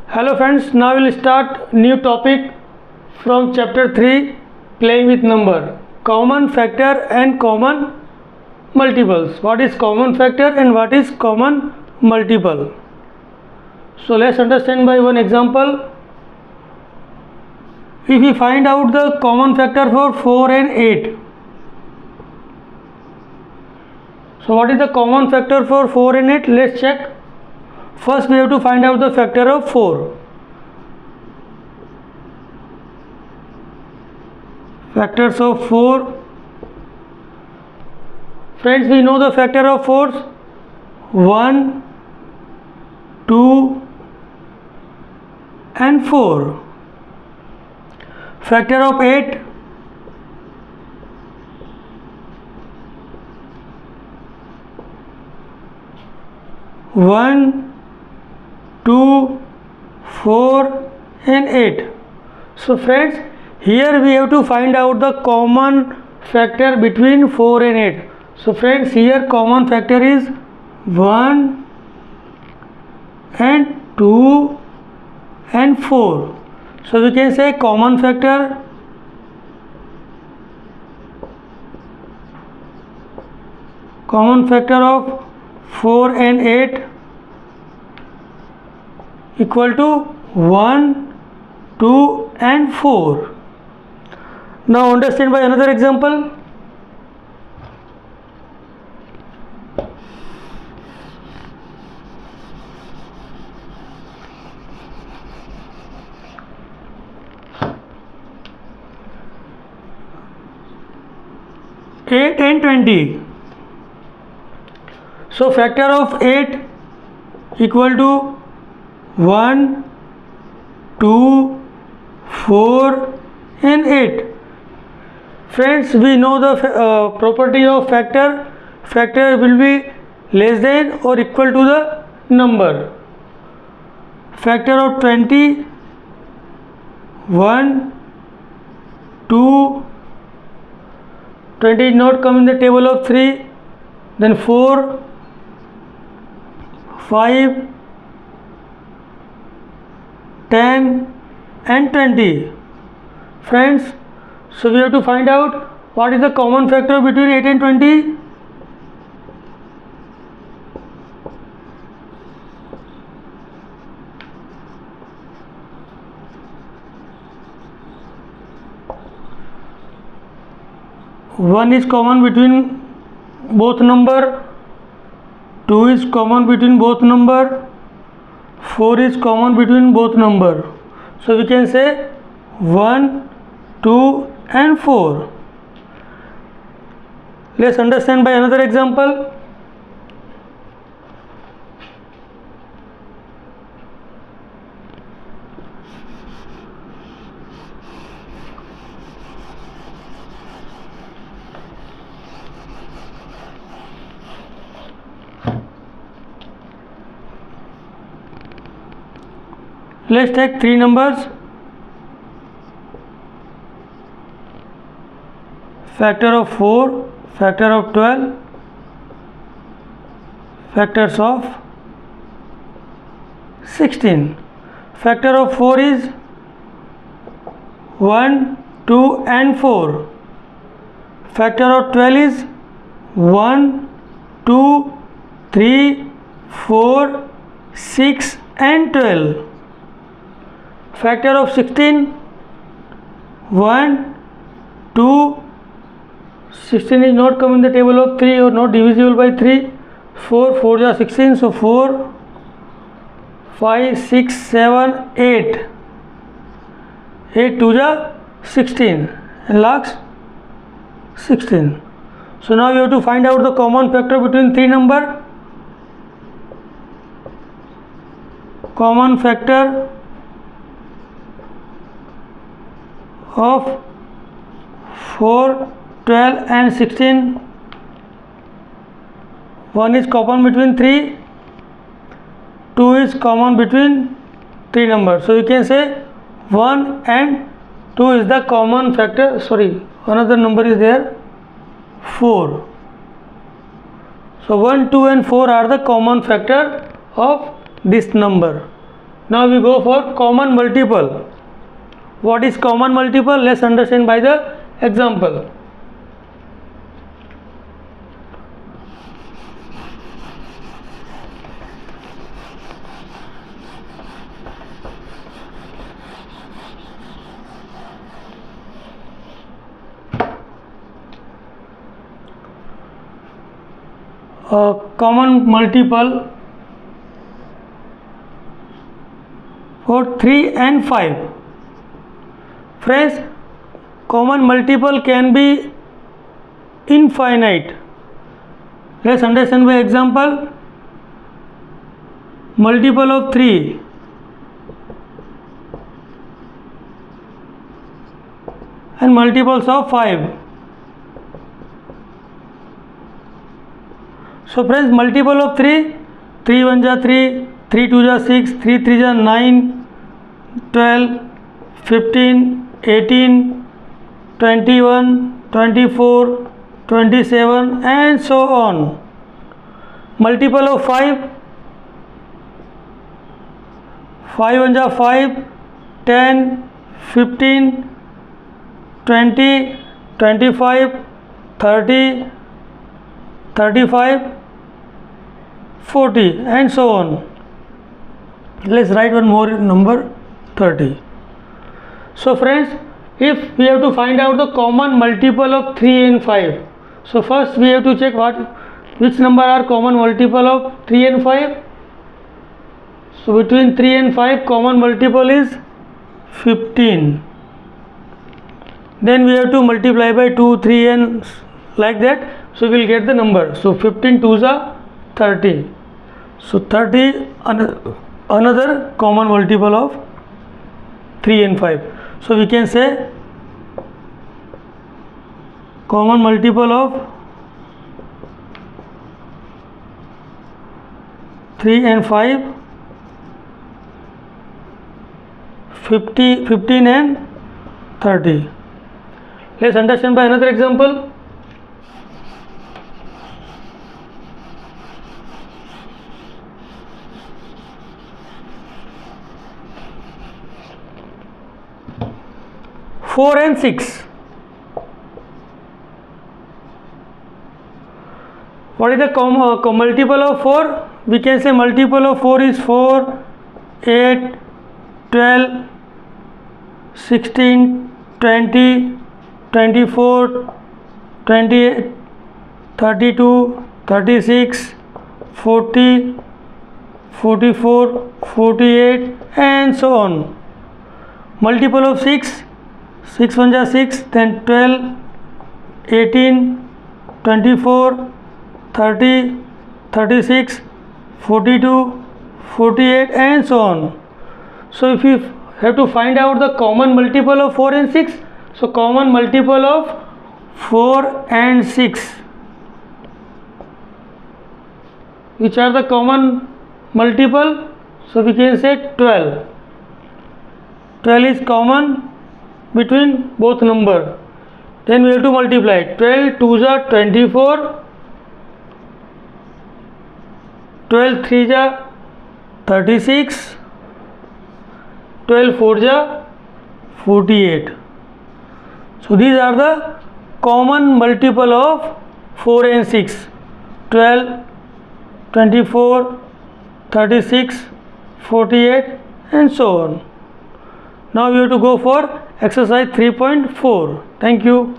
Hello friends, now we'll start new topic from chapter 3, playing with number. Common factor and common multiples. What is common factor and what is common multiple? So let's understand by one example. If we find out the common factor for 4 and 8. So what is the common factor for 4 and 8? Let's check. First we have to find out the factor of 4. Factors of 4. Friends, we know the factor of 4. 1, 2 and 4. Factor of 8. 1, 2, 4 and 8. So friends, here we have to find out the common factor between 4 and 8. So friends, here common factor is 1 and 2 and 4. So we can say common factor of 4 and 8 equal to 1, 2 and 4. Now understand by another example. Eight and 20. So factor of 8 equal to 1, 2, 4 and 8. Friends, we know the property of factor. Factor will be less than or equal to the number. Factor of 20, 1, 2, 20 is not come in the table of 3, then 4, 5, 10 and 20. Friends, so we have to find out what is the common factor between 8 and 20. One is common between both number, 2 is common between both number, 4 is common between both number. So we can say 1, 2 and 4. Let's understand by another example. Let's take 3 numbers. Factor of 4, factor of 12, factors of 16. Factor of 4 is 1, 2 and 4. Factor of 12 is 1, 2, 3, 4, 6 and 12. Factor of 16, 1, 2, 16 is not come in the table of 3 or not divisible by 3. 4, 4 is 16, so 4, 5, 6, 7, 8. 8 2 is 16 and last 16. So now you have to find out the common factor between 3 number. Common factor of 4, 12 and 16. 1 is common between 3, 2 is common between 3 numbers. So you can say 1 and 2 is the common factor. Sorry, another number is there, 4. So 1, 2 and 4 are the common factor of this number. Now we go for common multiple. What is common multiple? Let's understand by the example. Common multiple for 3 and 5. Friends, common multiple can be infinite. Let's understand by example. Multiple of 3 and multiples of 5. So friends, multiple of 3, 3 1 ja 3, 3 2 ja 6, 3 3 ja 9, 12, 15, 18, 21, 24, 27 and so on. Multiple of 5, 5 1 ja 5, 10, 15, 20, 25, 30, 35, 40 and so on. Let's write one more number, 30. So friends, if we have to find out the common multiple of 3 and 5, so first we have to check which number are common multiple of 3 and 5. So between 3 and 5 common multiple is 15. Then we have to multiply by 2, 3 and like that. So we will get the number. So 15 2s are 30. So 30 another common multiple of 3 and 5. So we can say common multiple of 3 and 5, 15 and 30. Let's understand by another example. Four and 6. What is the multiple of 4? We can say multiple of 4 is 4, 8, 12, 16, 20, 24, 28, 32, 36, 40, 44, 48 and so on. Multiple of 6, 6 1 ja 6, then 12, 18, 24, 30, 36, 42, 48 and so on. So if you have to find out the common multiple of 4 and 6, so common multiple of 4 and 6, which are the common multiple? So we can say 12. 12 is common between both number. Then we have to multiply. 12 2s are 24, 12 3s are 36, 12 4s are 48. So these are the common multiple of 4 and 6. 12, 24, 36, 48 and so on. Now we have to go for exercise 3.4. Thank you.